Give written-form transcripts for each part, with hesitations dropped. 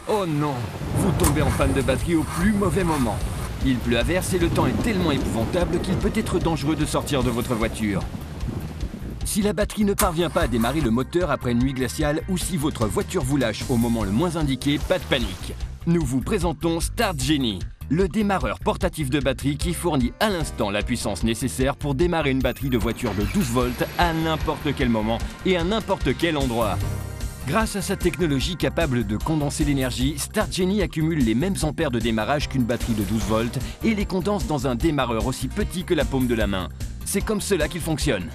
Oh non, vous tombez en panne de batterie au plus mauvais moment. Il pleut à verse et le temps est tellement épouvantable qu'il peut être dangereux de sortir de votre voiture. Si la batterie ne parvient pas à démarrer le moteur après une nuit glaciale ou si votre voiture vous lâche au moment le moins indiqué, pas de panique. Nous vous présentons Start Genie, le démarreur portatif de batterie qui fournit à l'instant la puissance nécessaire pour démarrer une batterie de voiture de 12 volts à n'importe quel moment et à n'importe quel endroit. Grâce à sa technologie capable de condenser l'énergie, Start Genie accumule les mêmes ampères de démarrage qu'une batterie de 12 volts et les condense dans un démarreur aussi petit que la paume de la main. C'est comme cela qu'il fonctionne.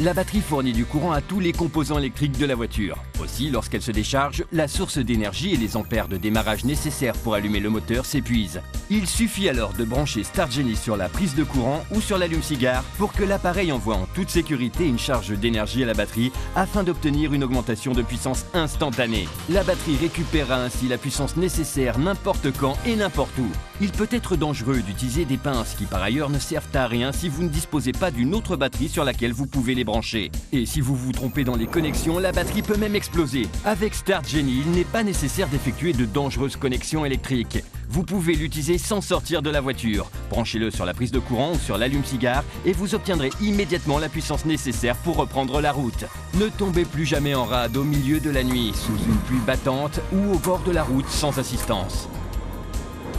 La batterie fournit du courant à tous les composants électriques de la voiture. Aussi, lorsqu'elle se décharge, la source d'énergie et les ampères de démarrage nécessaires pour allumer le moteur s'épuisent. Il suffit alors de brancher Start Genie sur la prise de courant ou sur l'allume-cigare pour que l'appareil envoie en toute sécurité une charge d'énergie à la batterie afin d'obtenir une augmentation de puissance instantanée. La batterie récupérera ainsi la puissance nécessaire n'importe quand et n'importe où. Il peut être dangereux d'utiliser des pinces qui par ailleurs ne servent à rien si vous ne disposez pas d'une autre batterie sur laquelle vous pouvez les brancher. Et si vous vous trompez dans les connexions, la batterie peut même exploser. Avec Start Genie, il n'est pas nécessaire d'effectuer de dangereuses connexions électriques. Vous pouvez l'utiliser sans sortir de la voiture. Branchez-le sur la prise de courant ou sur l'allume-cigare et vous obtiendrez immédiatement la puissance nécessaire pour reprendre la route. Ne tombez plus jamais en rade au milieu de la nuit, sous une pluie battante ou au bord de la route sans assistance.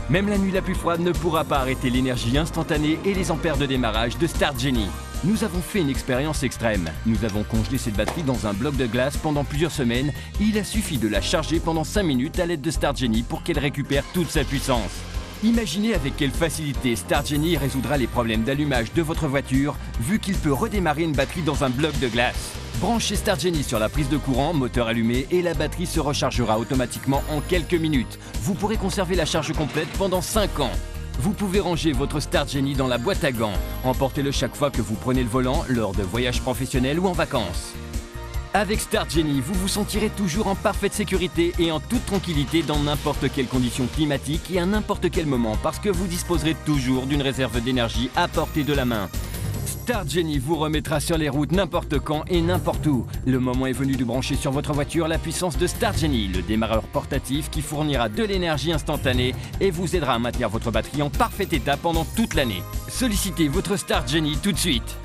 Même la nuit la plus froide ne pourra pas arrêter l'énergie instantanée et les ampères de démarrage de Start Genie. Nous avons fait une expérience extrême. Nous avons congelé cette batterie dans un bloc de glace pendant plusieurs semaines et il a suffi de la charger pendant 5 minutes à l'aide de Start Genie pour qu'elle récupère toute sa puissance. Imaginez avec quelle facilité Start Genie résoudra les problèmes d'allumage de votre voiture vu qu'il peut redémarrer une batterie dans un bloc de glace. Branchez Start Genie sur la prise de courant, moteur allumé et la batterie se rechargera automatiquement en quelques minutes. Vous pourrez conserver la charge complète pendant 5 ans. Vous pouvez ranger votre Start Genie dans la boîte à gants. Emportez-le chaque fois que vous prenez le volant, lors de voyages professionnels ou en vacances. Avec Start Genie, vous vous sentirez toujours en parfaite sécurité et en toute tranquillité dans n'importe quelle condition climatique et à n'importe quel moment parce que vous disposerez toujours d'une réserve d'énergie à portée de la main. Start Genie vous remettra sur les routes n'importe quand et n'importe où. Le moment est venu de brancher sur votre voiture la puissance de Start Genie, le démarreur portatif qui fournira de l'énergie instantanée et vous aidera à maintenir votre batterie en parfait état pendant toute l'année. Sollicitez votre Start Genie tout de suite.